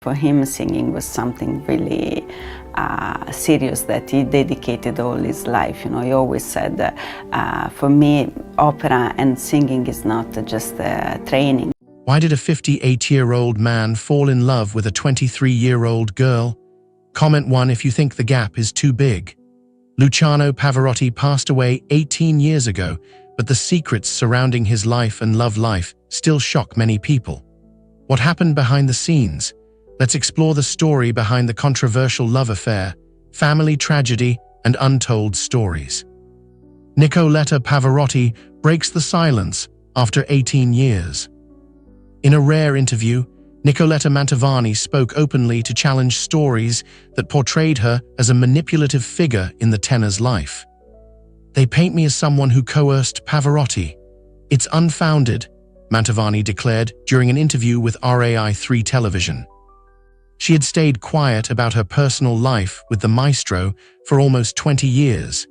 For him, singing was something really serious that he dedicated all his life. You know, he always said, for me, opera and singing is not just training. Why did a 58-year-old man fall in love with a 23-year-old girl? Comment 1 if you think the gap is too big. Luciano Pavarotti passed away 18 years ago, but the secrets surrounding his life and love life still shock many people. What happened behind the scenes? Let's explore the story behind the controversial love affair, family tragedy, and untold stories. Nicoletta Pavarotti breaks the silence after 18 years. In a rare interview, Nicoletta Pavarotti spoke openly to challenge stories that portrayed her as a manipulative figure in the tenor's life. "They paint me as someone who coerced Pavarotti. It's unfounded," Pavarotti declared during an interview with RAI3 television. She had stayed quiet about her personal life with the maestro for almost 20 years.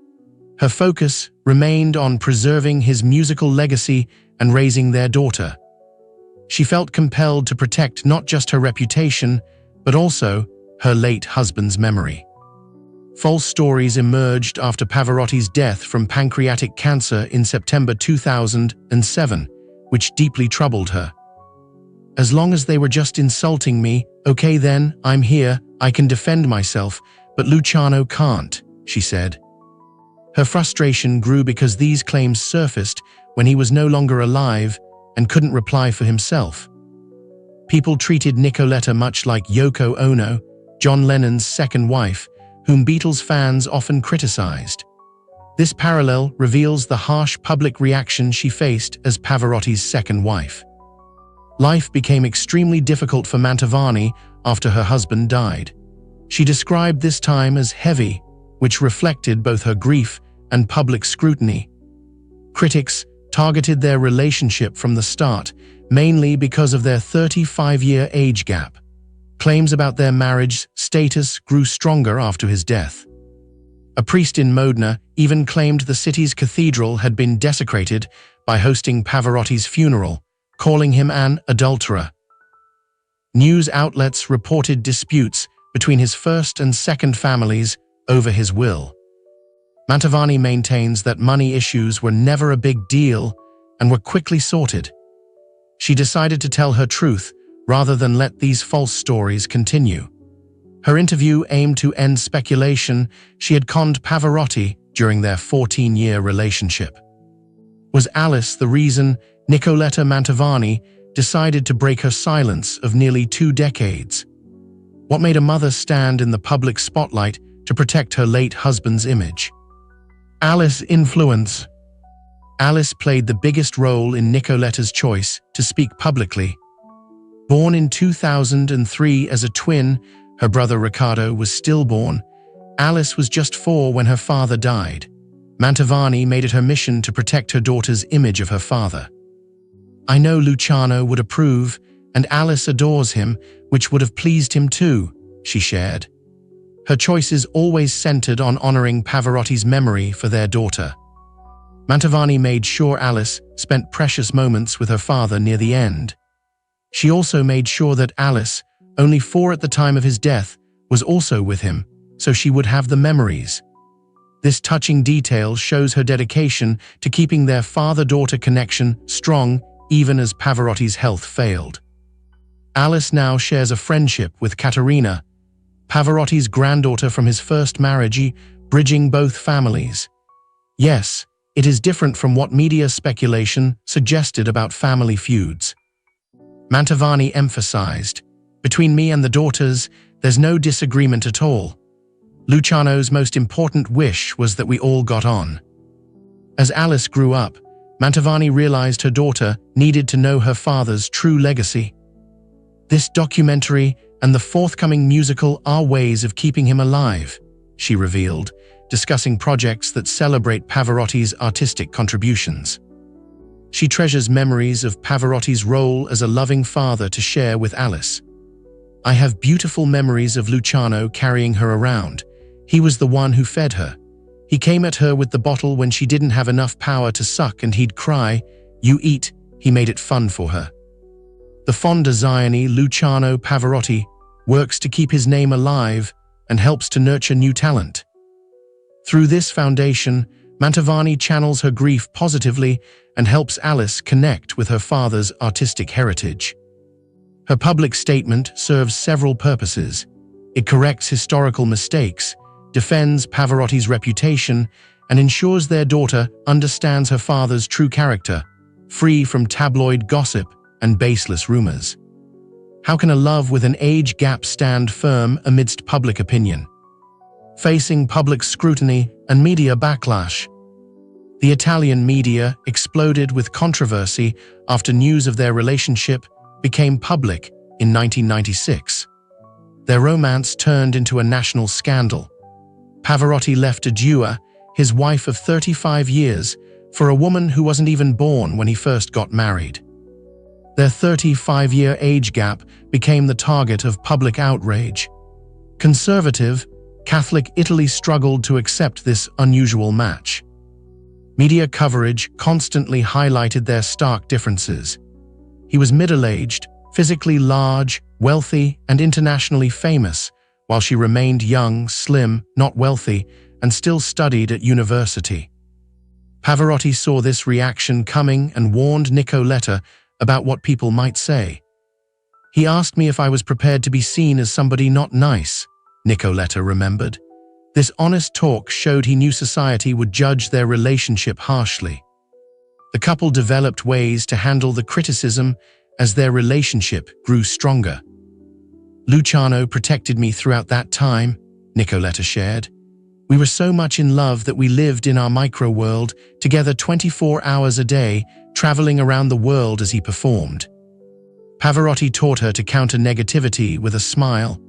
Her focus remained on preserving his musical legacy and raising their daughter. She felt compelled to protect not just her reputation, but also her late husband's memory. False stories emerged after Pavarotti's death from pancreatic cancer in September 2007, which deeply troubled her. "As long as they were just insulting me, okay then, I'm here, I can defend myself, but Luciano can't," she said. Her frustration grew because these claims surfaced when he was no longer alive and couldn't reply for himself. People treated Nicoletta much like Yoko Ono, John Lennon's second wife, whom Beatles fans often criticized. This parallel reveals the harsh public reaction she faced as Pavarotti's second wife. Life became extremely difficult for Pavarotti after her husband died. She described this time as heavy, which reflected both her grief and public scrutiny. Critics targeted their relationship from the start, mainly because of their 35-year age gap. Claims about their marriage status grew stronger after his death. A priest in Modena even claimed the city's cathedral had been desecrated by hosting Pavarotti's funeral, calling him an adulterer. News outlets reported disputes between his first and second families over his will. Pavarotti maintains that money issues were never a big deal and were quickly sorted. She decided to tell her truth rather than let these false stories continue. Her interview aimed to end speculation she had conned Pavarotti during their 14-year relationship. Was Alice the reason Nicoletta Pavarotti decided to break her silence of nearly 2 decades? What made a mother stand in the public spotlight to protect her late husband's image? Alice's influence. Alice played the biggest role in Nicoletta's choice to speak publicly. Born in 2003 as a twin, her brother Riccardo was stillborn. Alice was just 4 when her father died. Pavarotti made it her mission to protect her daughter's image of her father. "I know Luciano would approve, and Alice adores him, which would have pleased him too," she shared. Her choices always centered on honoring Pavarotti's memory for their daughter. Pavarotti made sure Alice spent precious moments with her father near the end. She also made sure that Alice, only 4 at the time of his death, was also with him, so she would have the memories. This touching detail shows her dedication to keeping their father-daughter connection strong even as Pavarotti's health failed. Alice now shares a friendship with Caterina, Pavarotti's granddaughter from his first marriage, bridging both families. Yes, it is different from what media speculation suggested about family feuds. Pavarotti emphasized, "Between me and the daughters, there's no disagreement at all. Luciano's most important wish was that we all got on." As Alice grew up, Pavarotti realized her daughter needed to know her father's true legacy. "This documentary and the forthcoming musical are ways of keeping him alive," she revealed, discussing projects that celebrate Pavarotti's artistic contributions. She treasures memories of Pavarotti's role as a loving father to share with Alice. "I have beautiful memories of Luciano carrying her around. He was the one who fed her. He came at her with the bottle when she didn't have enough power to suck and he'd cry, 'You eat.' He made it fun for her." The fond Zione Luciano Pavarotti works to keep his name alive, and helps to nurture new talent. Through this foundation, Mantovani channels her grief positively and helps Alice connect with her father's artistic heritage. Her public statement serves several purposes. It corrects historical mistakes, defends Pavarotti's reputation, and ensures their daughter understands her father's true character, free from tabloid gossip and baseless rumors. How can a love with an age gap stand firm amidst public opinion? Facing public scrutiny and media backlash. The Italian media exploded with controversy after news of their relationship became public in 1996. Their romance turned into a national scandal. Pavarotti left a Dua, his wife of 35 years, for a woman who wasn't even born when he first got married. Their 35-year age gap became the target of public outrage. Conservative, Catholic Italy struggled to accept this unusual match. Media coverage constantly highlighted their stark differences. He was middle-aged, physically large, wealthy, and internationally famous, while she remained young, slim, not wealthy, and still studied at university. Pavarotti saw this reaction coming and warned Nicoletta about what people might say. He asked me if I was prepared to be seen as somebody not nice, Nicoletta remembered. This honest talk showed he knew society would judge their relationship harshly. The couple developed ways to handle the criticism as their relationship grew stronger. Luciano protected me throughout that time, Nicoletta shared. We were so much in love that we lived in our micro-world together 24 hours a day, traveling around the world as he performed. Pavarotti taught her to counter negativity with a smile.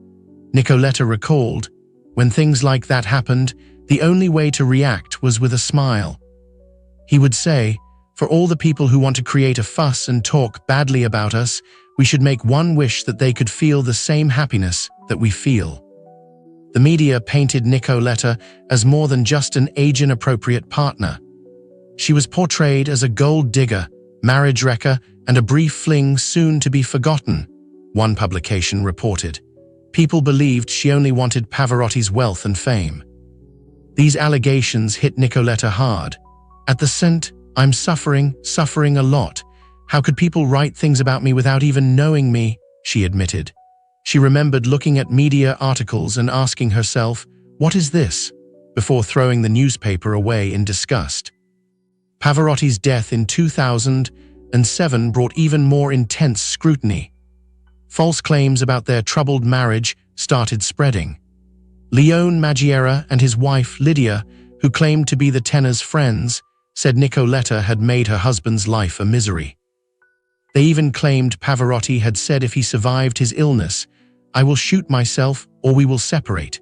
Nicoletta recalled, when things like that happened, the only way to react was with a smile. He would say, for all the people who want to create a fuss and talk badly about us, we should make one wish that they could feel the same happiness that we feel. The media painted Nicoletta as more than just an age-inappropriate partner. She was portrayed as a gold digger, marriage wrecker, and a brief fling soon to be forgotten, one publication reported. People believed she only wanted Pavarotti's wealth and fame. These allegations hit Nicoletta hard. At the cent, I'm suffering a lot. How could people write things about me without even knowing me? She admitted. She remembered looking at media articles and asking herself, what is this? Before throwing the newspaper away in disgust. Pavarotti's death in 2007 brought even more intense scrutiny. False claims about their troubled marriage started spreading. Leone Maggiera and his wife Lydia, who claimed to be the tenor's friends, said Nicoletta had made her husband's life a misery. They even claimed Pavarotti had said if he survived his illness, I will shoot myself or we will separate.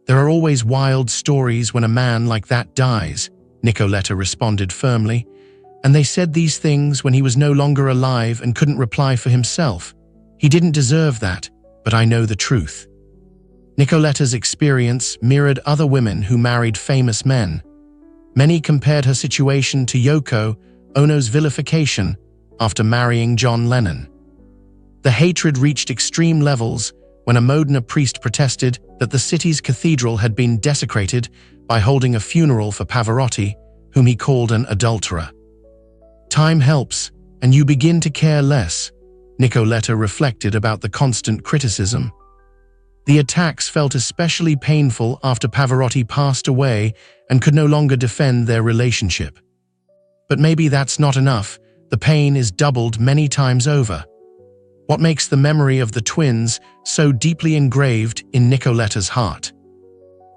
There are always wild stories when a man like that dies, Nicoletta responded firmly, and they said these things when he was no longer alive and couldn't reply for himself. He didn't deserve that, but I know the truth. Nicoletta's experience mirrored other women who married famous men. Many compared her situation to Yoko Ono's vilification after marrying John Lennon. The hatred reached extreme levels when a Modena priest protested that the city's cathedral had been desecrated by holding a funeral for Pavarotti, whom he called an adulterer. Time helps, and you begin to care less, Nicoletta reflected about the constant criticism. The attacks felt especially painful after Pavarotti passed away and could no longer defend their relationship. But maybe that's not enough. The pain is doubled many times over. What makes the memory of the twins so deeply engraved in Nicoletta's heart?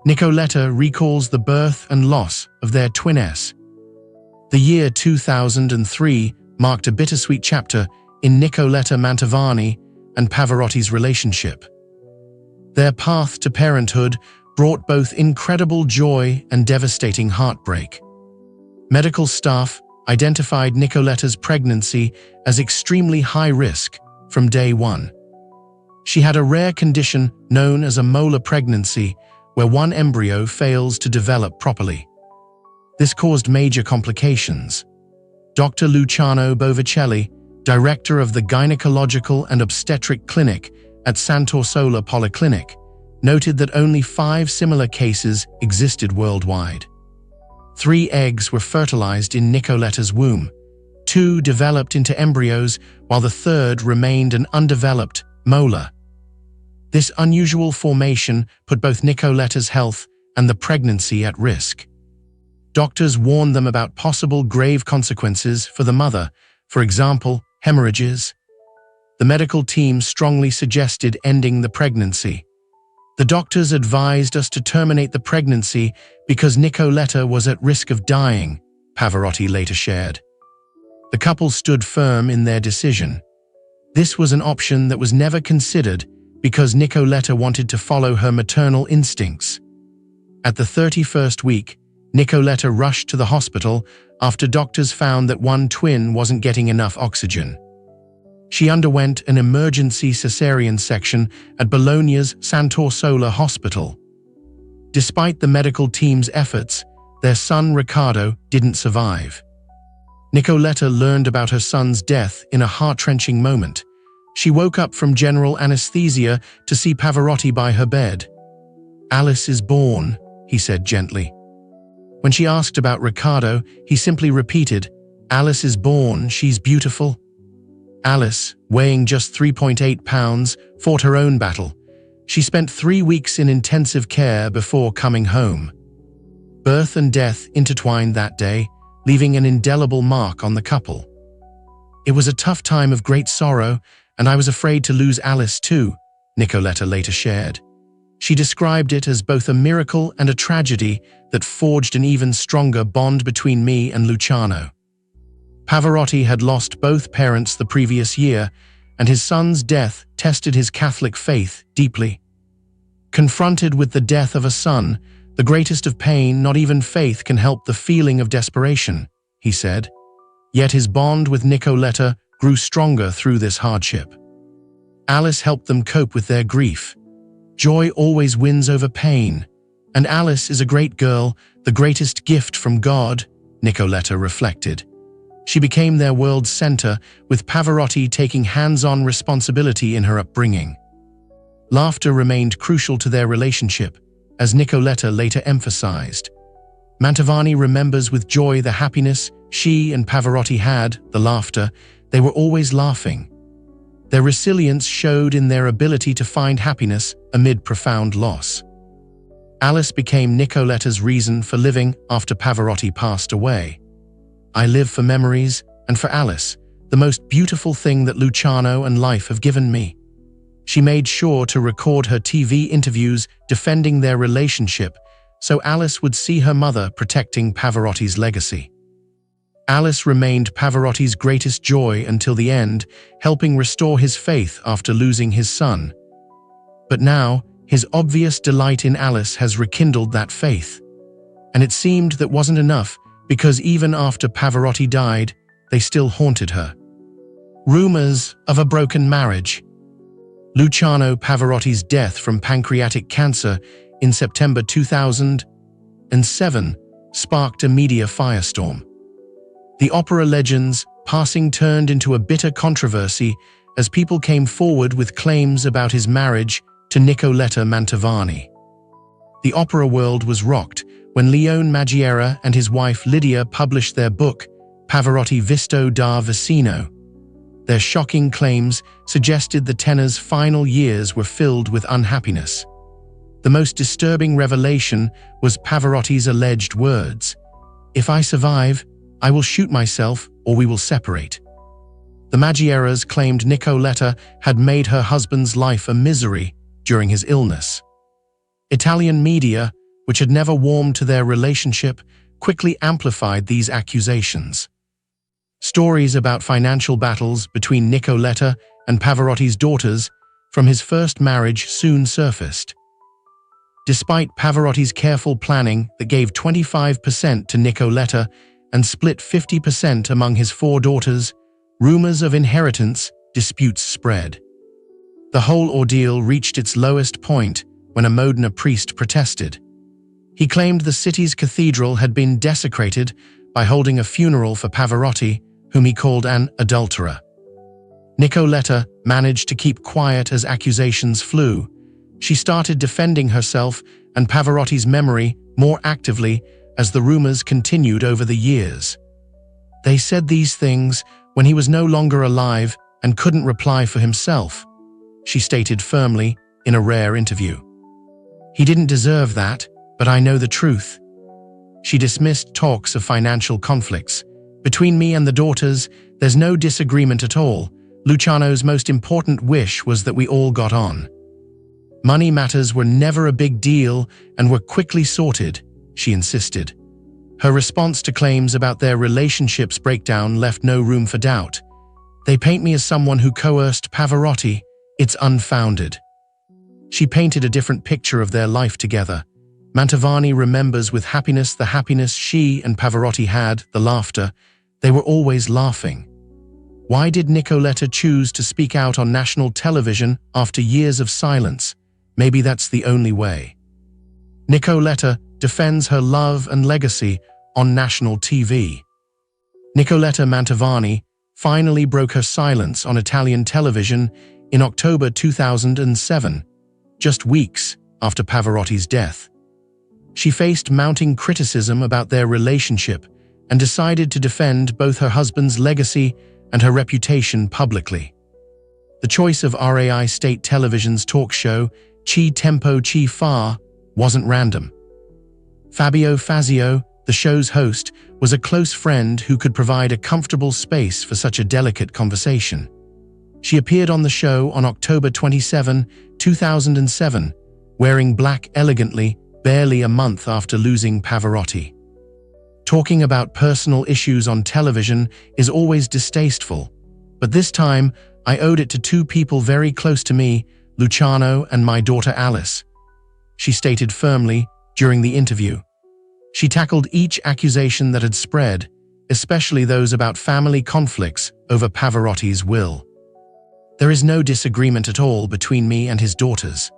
Nicoletta recalls the birth and loss of their twiness. The year 2003 marked a bittersweet chapter in Nicoletta Mantovani and Pavarotti's relationship. Their path to parenthood brought both incredible joy and devastating heartbreak. Medical staff identified Nicoletta's pregnancy as extremely high risk from day one. She had a rare condition known as a molar pregnancy, where one embryo fails to develop properly. This caused major complications. Dr. Luciano Pavarotti, director of the Gynecological and Obstetric Clinic at Santorsola Polyclinic, noted that only 5 similar cases existed worldwide. 3 eggs were fertilized in Nicoletta's womb. 2 developed into embryos, while the 3rd remained an undeveloped molar. This unusual formation put both Nicoletta's health and the pregnancy at risk. Doctors warned them about possible grave consequences for the mother, for example, hemorrhages. The medical team strongly suggested ending the pregnancy. The doctors advised us to terminate the pregnancy because Nicoletta was at risk of dying, Pavarotti later shared. The couple stood firm in their decision. This was an option that was never considered because Nicoletta wanted to follow her maternal instincts. At the 31st week, Nicoletta rushed to the hospital after doctors found that one twin wasn't getting enough oxygen. She underwent an emergency cesarean section at Bologna's Santorsola Hospital. Despite the medical team's efforts, their son Riccardo didn't survive. Nicoletta learned about her son's death in a heart-wrenching moment. She woke up from general anesthesia to see Pavarotti by her bed. "Alice is born," he said gently. When she asked about Riccardo, he simply repeated, "Alice is born, she's beautiful." Alice, weighing just 3.8 pounds, fought her own battle. She spent 3 weeks in intensive care before coming home. Birth and death intertwined that day, leaving an indelible mark on the couple. "It was a tough time of great sorrow, and I was afraid to lose Alice too," Nicoletta later shared. She described it as both a miracle and a tragedy that forged an even stronger bond between me and Luciano. Pavarotti had lost both parents the previous year, and his son's death tested his Catholic faith deeply. Confronted with the death of a son, the greatest of pain, not even faith can help the feeling of desperation, he said. Yet his bond with Nicoletta grew stronger through this hardship. Alice helped them cope with their grief. Joy always wins over pain, and Alice is a great girl, the greatest gift from God, Nicoletta reflected. She became their world's center, with Pavarotti taking hands-on responsibility in her upbringing. Laughter remained crucial to their relationship, as Nicoletta later emphasized. Mantovani remembers with joy the happiness she and Pavarotti had, the laughter. They were always laughing. Their resilience showed in their ability to find happiness amid profound loss. Alice became Nicoletta's reason for living after Pavarotti passed away. "I live for memories and for Alice, the most beautiful thing that Luciano and life have given me." She made sure to record her TV interviews defending their relationship so Alice would see her mother protecting Pavarotti's legacy. Alice remained Pavarotti's greatest joy until the end, helping restore his faith after losing his son. But now, his obvious delight in Alice has rekindled that faith. And it seemed that wasn't enough, because even after Pavarotti died, they still haunted her. Rumors of a broken marriage. Luciano Pavarotti's death from pancreatic cancer in September 2007 sparked a media firestorm. The opera legend's passing turned into a bitter controversy as people came forward with claims about his marriage to Nicoletta Mantovani. The opera world was rocked when Leone Maggiera and his wife Lydia published their book, Pavarotti Visto da Vicino. Their shocking claims suggested the tenor's final years were filled with unhappiness. The most disturbing revelation was Pavarotti's alleged words, "If I survive, I will shoot myself or we will separate." The Maggieras claimed Nicoletta had made her husband's life a misery during his illness. Italian media, which had never warmed to their relationship, quickly amplified these accusations. Stories about financial battles between Nicoletta and Pavarotti's daughters from his first marriage soon surfaced. Despite Pavarotti's careful planning that gave 25% to Nicoletta and split 50% among his 4 daughters, rumors of inheritance disputes spread. The whole ordeal reached its lowest point when a Modena priest protested. He claimed the city's cathedral had been desecrated by holding a funeral for Pavarotti, whom he called an adulterer. Nicoletta managed to keep quiet as accusations flew. She started defending herself and Pavarotti's memory more actively as the rumors continued over the years. They said these things when he was no longer alive and couldn't reply for himself, she stated firmly in a rare interview. He didn't deserve that, but I know the truth. She dismissed talks of financial conflicts. Between me and the daughters, there's no disagreement at all. Luciano's most important wish was that we all got on. Money matters were never a big deal and were quickly sorted, she insisted. Her response to claims about their relationship's breakdown left no room for doubt. They paint me as someone who coerced Pavarotti. It's unfounded. She painted a different picture of their life together. Mantovani remembers with happiness the happiness she and Pavarotti had, the laughter. They were always laughing. Why did Nicoletta choose to speak out on national television after years of silence? Maybe that's the only way. Nicoletta defends her love and legacy on national TV. Nicoletta Mantovani finally broke her silence on Italian television in October 2007, just weeks after Pavarotti's death. She faced mounting criticism about their relationship and decided to defend both her husband's legacy and her reputation publicly. The choice of RAI State Television's talk show, Chi Tempo Chi Fa, wasn't random. Fabio Fazio, the show's host, was a close friend who could provide a comfortable space for such a delicate conversation. She appeared on the show on October 27, 2007, wearing black elegantly, barely a month after losing Pavarotti. Talking about personal issues on television is always distasteful, but this time I owed it to two people very close to me, Luciano and my daughter Alice, she stated firmly during the interview. She tackled each accusation that had spread, especially those about family conflicts over Pavarotti's will. There is no disagreement at all between me and his daughters.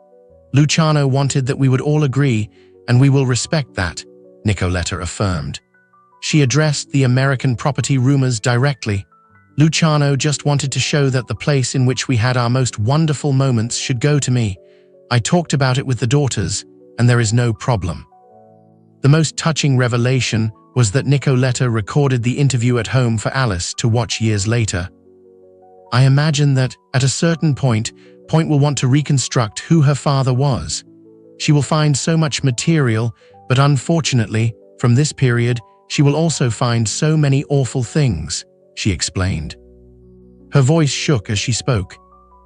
Luciano wanted that we would all agree, and we will respect that, Nicoletta affirmed. She addressed the American property rumors directly. Luciano just wanted to show that the place in which we had our most wonderful moments should go to me. I talked about it with the daughters, and there is no problem. The most touching revelation was that Nicoletta recorded the interview at home for Alice to watch years later. I imagine that, at a certain point will want to reconstruct who her father was. She will find so much material, but unfortunately, from this period, she will also find so many awful things, she explained. Her voice shook as she spoke.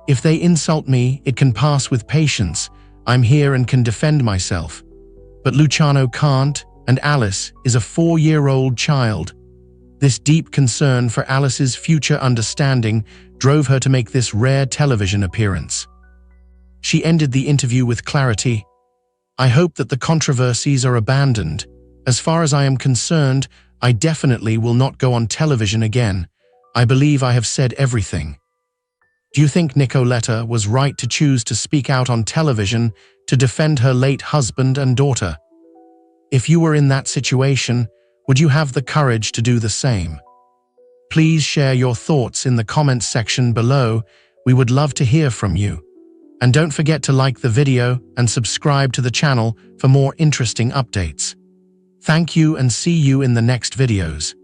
If they insult me, it can pass with patience. I'm here and can defend myself. But Luciano can't, and Alice is a 4-year-old child. This deep concern for Alice's future understanding drove her to make this rare television appearance. She ended the interview with clarity. I hope that the controversies are abandoned. As far as I am concerned, I definitely will not go on television again. I believe I have said everything. Do you think Nicoletta was right to choose to speak out on television to defend her late husband and daughter? If you were in that situation, would you have the courage to do the same? Please share your thoughts in the comments section below. We would love to hear from you. And don't forget to like the video and subscribe to the channel for more interesting updates. Thank you and see you in the next videos.